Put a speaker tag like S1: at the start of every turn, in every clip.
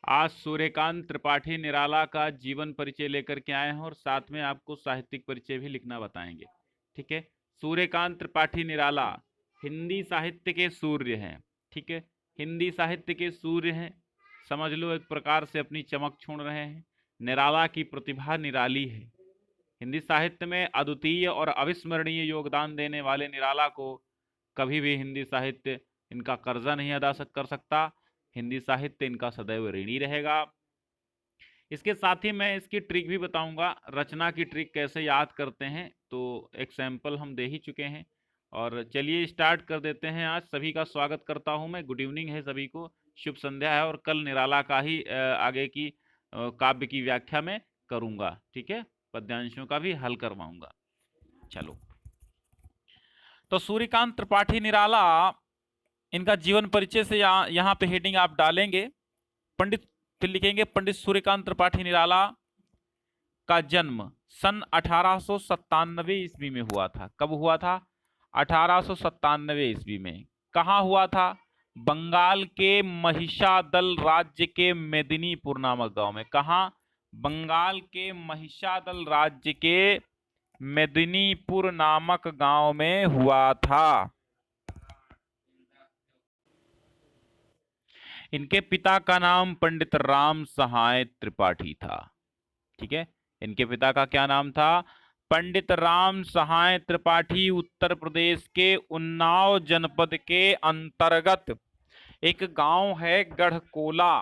S1: आज सूर्यकांत त्रिपाठी निराला का जीवन परिचय लेकर के आए हैं और साथ में आपको साहित्यिक परिचय भी लिखना बताएंगे। ठीक है। सूर्यकांत त्रिपाठी निराला हिंदी साहित्य के सूर्य हैं। ठीक है। हिंदी साहित्य के सूर्य हैं, समझ लो एक प्रकार से अपनी चमक छोड़ रहे हैं। निराला की प्रतिभा निराली है। हिंदी साहित्य में अद्वितीय और अविस्मरणीय योगदान देने वाले निराला को कभी भी हिंदी साहित्य इनका कर्जा नहीं अदा कर सकता। हिंदी साहित्य इनका सदैव ऋणी रहेगा। इसके साथ ही मैं इसकी ट्रिक भी बताऊंगा, रचना की ट्रिक कैसे याद करते हैं, तो एक सैंपल हम दे ही चुके हैं। और चलिए स्टार्ट कर देते हैं। आज सभी का स्वागत करता हूं मैं, गुड इवनिंग है सभी को, शुभ संध्या है। और कल निराला का ही आगे की काव्य की व्याख्या में करूंगा। ठीक है, पद्यांशों का भी हल करवाऊंगा। चलो, तो सूर्यकांत त्रिपाठी निराला, इनका जीवन परिचय से यहाँ पे हेडिंग आप डालेंगे पंडित, फिर लिखेंगे पंडित सूर्यकांत त्रिपाठी निराला का जन्म सन 1897 ईस्वी में हुआ था। कब हुआ था? 1897 ईस्वी में। कहाँ हुआ था? बंगाल के महिषादल राज्य के मेदिनीपुर नामक गांव में। कहाँ? बंगाल के महिषादल राज्य के मेदिनीपुर नामक गांव में हुआ था। इनके पिता का नाम पंडित राम सहाय त्रिपाठी था। ठीक है, इनके पिता का क्या नाम था? पंडित राम सहाय त्रिपाठी। उत्तर प्रदेश के उन्नाव जनपद के अंतर्गत एक गांव है गढ़कोला,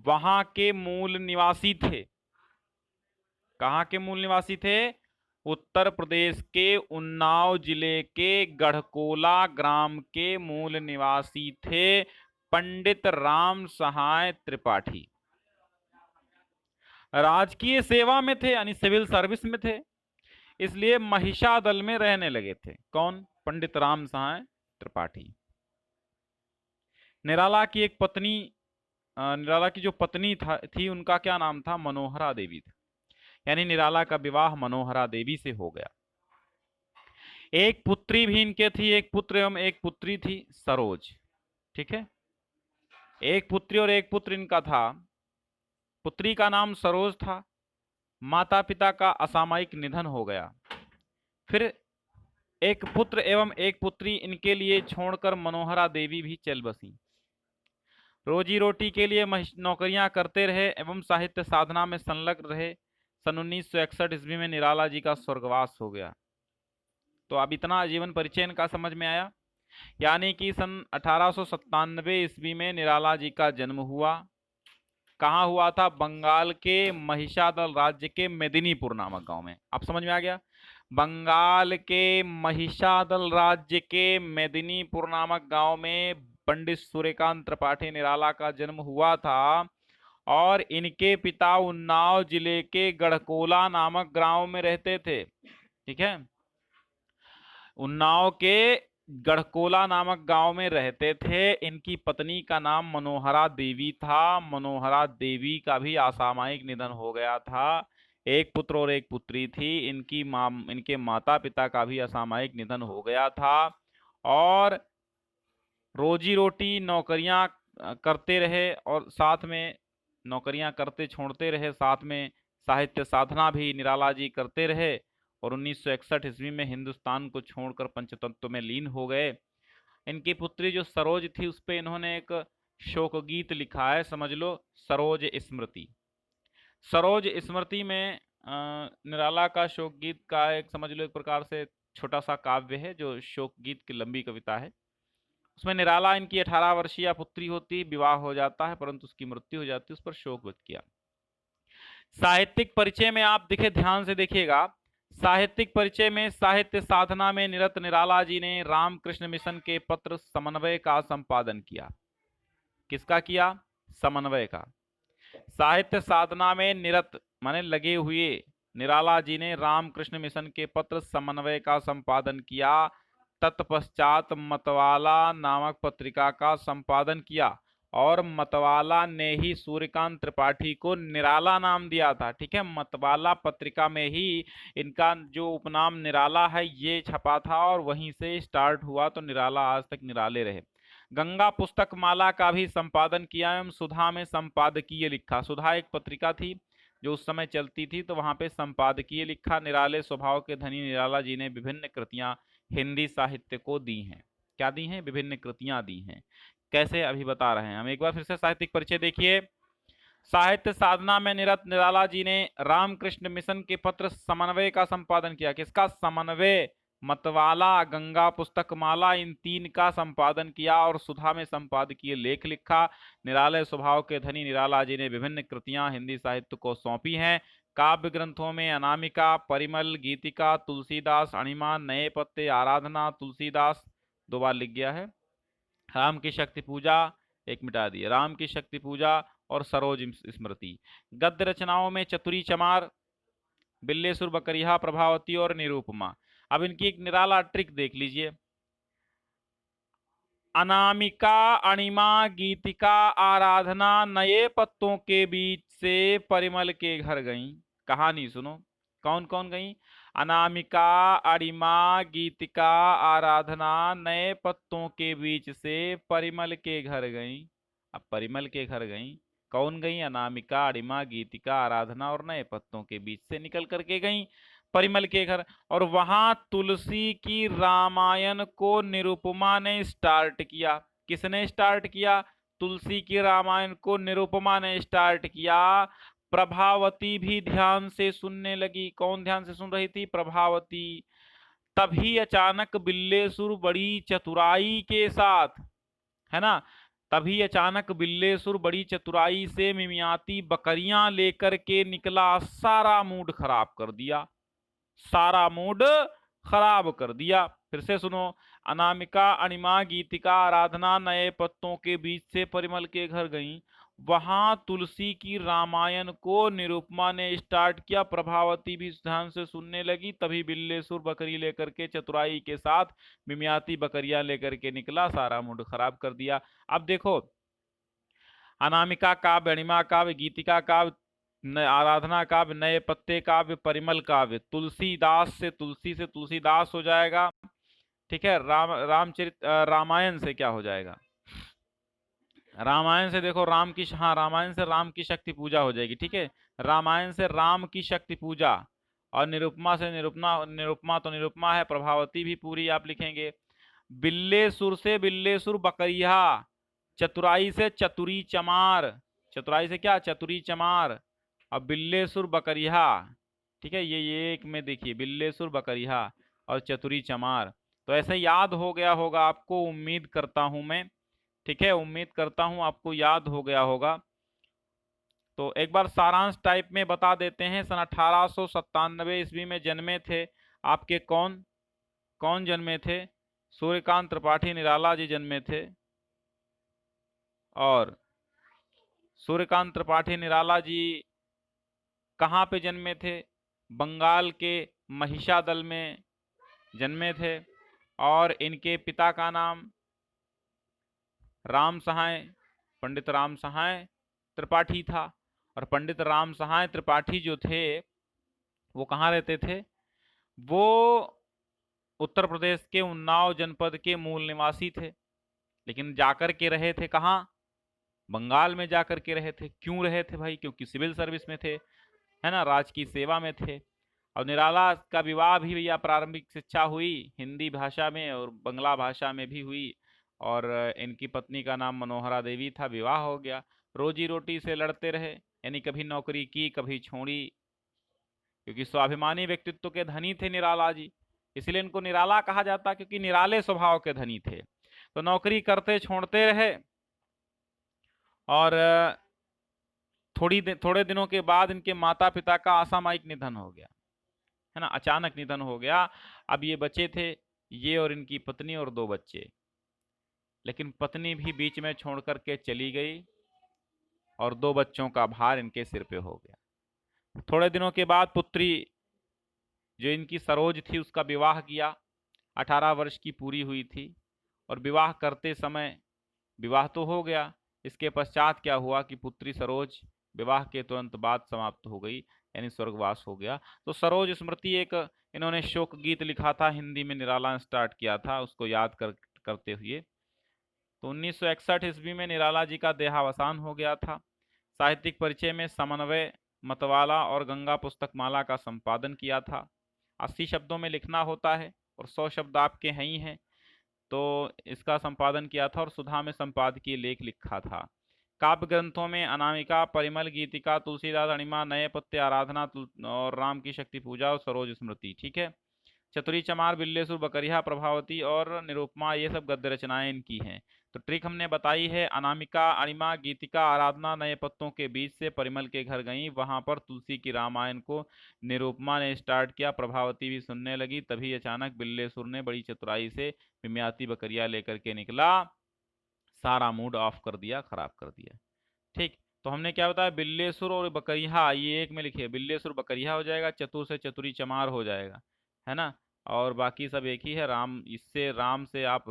S1: वहां के मूल निवासी थे। कहां के मूल निवासी थे? उत्तर प्रदेश के उन्नाव जिले के गढ़कोला ग्राम के मूल निवासी थे पंडित राम सहाय त्रिपाठी। राजकीय सेवा में थे, यानी सिविल सर्विस में थे, इसलिए महिषादल में रहने लगे थे। कौन? पंडित राम सहाय त्रिपाठी। निराला की एक पत्नी, निराला की जो पत्नी थी उनका क्या नाम था? मनोहरा देवी थी। यानी निराला का विवाह मनोहरा देवी से हो गया। एक पुत्री भी इनके थी, एक पुत्र एवं एक पुत्री थी, सरोज। ठीक है, एक पुत्री और एक पुत्र इनका था। पुत्री का नाम सरोज था। माता पिता का असामयिक निधन हो गया। फिर एक पुत्र एवं एक पुत्री इनके लिए छोड़कर मनोहरा देवी भी चल बसी। रोजी रोटी के लिए नौकरियां करते रहे एवं साहित्य साधना में संलग्न रहे। सन 1961 ईस्वी में निराला जी का स्वर्गवास हो गया। तो अब इतना जीवन परिचय इनका समझ में आया। यानी कि सन 1897 ईस्वी में निराला जी का जन्म हुआ। कहाँ हुआ था? बंगाल के महिषादल राज्य के मेदिनीपुर नामक गांव में। आप समझ में आ गया? बंगाल के महिषादल राज्य के मेदिनीपुर नामक गांव में पंडित सूर्यकांत त्रिपाठी निराला का जन्म हुआ था। और इनके पिता उन्नाव जिले के गढ़कोला नामक गांव में रहते थे। ठीक है, उन्नाव के गढ़कोला नामक गांव में रहते थे। इनकी पत्नी का नाम मनोहरा देवी था। मनोहरा देवी का भी असामयिक निधन हो गया था। एक पुत्र और एक पुत्री थी। इनके माता पिता का भी असामयिक निधन हो गया था। और रोजी रोटी नौकरियां करते रहे और साथ में नौकरियां करते छोड़ते रहे, साथ में साहित्य साधना भी निराला जी करते रहे। और 1961 ईस्वी में हिंदुस्तान को छोड़कर पंचतत्व में लीन हो गए। इनकी पुत्री जो सरोज थी उस पर इन्होंने एक शोक गीत लिखा है, समझ लो, सरोज स्मृति। सरोज स्मृति में निराला का शोक गीत का एक, समझ लो, एक प्रकार से छोटा सा काव्य है जो शोक गीत की लंबी कविता है। उसमें निराला, इनकी 18 वर्षीय पुत्री होती, विवाह हो जाता है परंतु उसकी मृत्यु हो जाती है, उस पर शोक व्यक्त किया। साहित्यिक परिचय में आप देखे, ध्यान से देखिएगा, साहित्यिक परिचय में साहित्य साधना में निरत निराला जी ने रामकृष्ण मिशन के पत्र समन्वय का संपादन किया। किसका किया? समन्वय का। साहित्य साधना में निरत माने लगे हुए निराला जी ने रामकृष्ण मिशन के पत्र समन्वय का संपादन किया। तत्पश्चात मतवाला नामक पत्रिका का संपादन किया और मतवाला ने ही सूर्यकांत त्रिपाठी को निराला नाम दिया था। ठीक है, मतवाला पत्रिका में ही इनका जो उपनाम निराला है ये छपा था और वहीं से स्टार्ट हुआ, तो निराला आज तक निराले रहे। गंगा पुस्तक माला का भी संपादन किया एवं सुधा में संपादकीय लिखा। सुधा एक पत्रिका थी जो उस समय चलती थी, तो वहां पे संपादकीय लिखा। निराले स्वभाव के धनी निराला जी ने विभिन्न कृतियां हिंदी साहित्य को दी हैं। क्या दी हैं? विभिन्न कृतियां दी हैं। कैसे? अभी बता रहे हैं हम। एक बार फिर से साहित्यिक परिचय देखिए। साहित्य साधना में निरत निराला जी ने रामकृष्ण मिशन के पत्र समन्वय का संपादन किया। किसका? समन्वय, मतवाला, गंगा पुस्तक माला, इन 3 का संपादन किया और सुधा में संपादकीय लेख लिखा। निराले स्वभाव के धनी निराला जी ने विभिन्न कृतियां हिंदी साहित्य को सौंपी हैं। काव्य ग्रंथों में अनामिका, परिमल, गीतिका, तुलसीदास, अणिमा, नए पत्ते, आराधना, तुलसीदास 2 बार लिख गया है, राम की शक्ति पूजा, एक मिटा दिए, राम की शक्ति पूजा और सरोज स्मृति। गद्य रचनाओं में चतुरी चमार, बिल्लेसुर बकरिया, प्रभावती और निरूपमा। अब इनकी एक निराला ट्रिक देख लीजिए। अनामिका, अणिमा, गीतिका, आराधना नए पत्तों के बीच से परिमल के घर गईं। कहानी सुनो, कौन कौन गईं? अनामिका, अणिमा, गीतिका, आराधना नए पत्तों के बीच से परिमल के घर गईं। अब परिमल के घर गईं, कौन गईं? अनामिका, अणिमा, गीतिका, आराधना और नए पत्तों के बीच से निकल करके गईं परिमल के घर। और वहां तुलसी की रामायण को निरुपमा ने स्टार्ट किया। किसने स्टार्ट किया? तुलसी की रामायण को निरुपमा ने स्टार्ट किया। प्रभावती भी ध्यान से सुनने लगी। कौन ध्यान से सुन रही थी? प्रभावती। तभी अचानक बिल्लेसुर बड़ी चतुराई के साथ, है ना, तभी अचानक बिल्लेसुर बड़ी चतुराई से मिमियाती बकरियां लेकर के निकला। सारा मूड खराब कर दिया, सारा मूड खराब कर दिया। फिर से सुनो। अनामिका, अणिमा, गीतिका, आराधना नए पत्तों के बीच से परिमल के घर गईं। वहां तुलसी की रामायण को निरुपमा ने स्टार्ट किया। प्रभावती भी ध्यान से सुनने लगी। तभी बिल्लेसुर बकरी लेकर के चतुराई के साथ मिमियाती बकरियां लेकर के निकला। सारा मूड खराब कर दिया। अब देखो, अनामिका काव्य, अणिमा काव्य, गीतिका काव्य, आराधना काव्य, नए पत्ते काव्य, परिमल काव्य। तुलसीदास से तुलसी से तुलसीदास हो जाएगा, ठीक है। रामायण से क्या हो जाएगा? रामायण से देखो राम की, हाँ, रामायण से राम की शक्ति पूजा हो जाएगी, ठीक है। रामायण से राम की शक्ति पूजा। और निरुपमा से निरुपमा तो निरुपमा है, प्रभावती भी पूरी आप लिखेंगे। बिल्लेसुर से बिल्लेसुर बकरिया, चतुराई से चतुरी चमार, चतुराई से क्या? चतुरी चमार। अब बिल्लेसुर बकरिया, ठीक है। ये एक में देखिए, बिल्लेसुर बकरिया और चतुरी चमार। तो ऐसे याद हो गया होगा आपको, उम्मीद करता हूं मैं, ठीक है, उम्मीद करता हूं आपको याद हो गया होगा। तो एक बार सारांश टाइप में बता देते हैं। सन 1897 ईस्वी में जन्मे थे आपके कौन? कौन जन्मे थे? सूर्यकांत त्रिपाठी निराला जी जन्मे थे। और सूर्यकांत त्रिपाठी निराला जी कहाँ पे जन्मे थे? बंगाल के महिषादल में जन्मे थे। और इनके पिता का नाम राम सहाय, पंडित राम सहाय त्रिपाठी था। और पंडित राम सहाय त्रिपाठी जो थे वो कहाँ रहते थे? वो उत्तर प्रदेश के उन्नाव जनपद के मूल निवासी थे, लेकिन जाकर के रहे थे कहाँ? बंगाल में जाकर के रहे थे। क्यों रहे थे भाई? क्योंकि सिविल सर्विस में थे, है ना, राज की सेवा में थे। और निराला का विवाह भी भैया प्रारंभिक शिक्षा हुई हिंदी भाषा में और बंगला भाषा में भी हुई। और इनकी पत्नी का नाम मनोहरा देवी था। विवाह हो गया, रोजी रोटी से लड़ते रहे, यानी कभी नौकरी की कभी छोड़ी, क्योंकि स्वाभिमानी व्यक्तित्व के धनी थे निराला जी। इसलिए इनको निराला कहा जाता, क्योंकि निराले स्वभाव के धनी थे। तो नौकरी करते छोड़ते रहे। और थोड़े दिनों के बाद इनके माता पिता का असामयिक निधन हो गया, है ना, अचानक निधन हो गया। अब ये बचे थे, ये और इनकी पत्नी और 2 बच्चे। लेकिन पत्नी भी बीच में छोड़ करके चली गई और 2 बच्चों का भार इनके सिर पे हो गया। थोड़े दिनों के बाद पुत्री जो इनकी सरोज थी उसका विवाह किया। 18 वर्ष की पूरी हुई थी। और विवाह करते समय, विवाह तो हो गया, इसके पश्चात क्या हुआ कि पुत्री सरोज विवाह के तुरंत बाद समाप्त हो गई, यानी स्वर्गवास हो गया। तो सरोज स्मृति एक इन्होंने शोक गीत लिखा था हिंदी में, निराला ने स्टार्ट किया था, उसको याद करते हुए तो 1961 ईस्वी में निराला जी का देहावसान हो गया था। साहित्यिक परिचय में समन्वय, मतवाला और गंगा पुस्तकमाला का संपादन किया था। 80 शब्दों में लिखना होता है और 100 शब्द आपके हैं ही हैं, तो इसका संपादन किया था और सुधा में संपादकीय लेख लिखा था। काव्य ग्रंथों में अनामिका, परिमल, गीतिका, तुलसीदास अणिमा, नए पत्ते, आराधना और राम की शक्ति पूजा और सरोज स्मृति। ठीक है। चतुरी चमार, बिल्लेसुर, बकरिया, प्रभावती और निरुपमा, ये सब गद्य रचनाएं इनकी हैं। तो ट्रिक हमने बताई है, अनामिका, अणिमा, गीतिका, आराधना नए पत्तों के बीच से परिमल के घर गई, वहां पर तुलसी की रामायण को निरुपमा ने स्टार्ट किया, प्रभावती भी सुनने लगी, तभी अचानक बिल्लेसुर ने बड़ी चतुराई से मिमियाती बकरिया लेकर के निकला, सारा मूड ऑफ कर दिया, खराब कर दिया। ठीक। तो हमने क्या बताया, बिल्लेसुर और बकरिया ये एक में लिखिए, बिल्लेसुर बकरिया हो जाएगा, चतुर से चतुरी चमार हो जाएगा, है ना। और बाकी सब एक ही है। राम, इससे राम से आप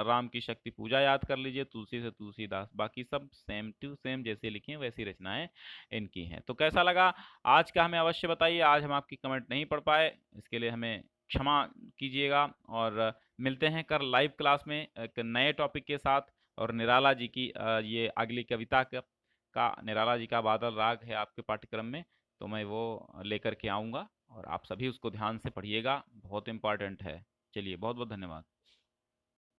S1: राम की शक्ति पूजा याद कर लीजिए, तुलसी से तुलसीदास, बाकी सब सेम टू सेम जैसे लिखे वैसी रचनाएं इनकी हैं। तो कैसा लगा आज का, हमें अवश्य बताइए। आज हम आपकी कमेंट नहीं पढ़ पाए, इसके लिए हमें क्षमा कीजिएगा। और मिलते हैं कल लाइव क्लास में एक नए टॉपिक के साथ। और निराला जी की ये अगली कविता का निराला जी का बादल राग है आपके पाठ्यक्रम में, तो मैं वो लेकर के आऊँगा और आप सभी उसको ध्यान से पढ़िएगा, बहुत इंपॉर्टेंट है। चलिए, बहुत बहुत धन्यवाद।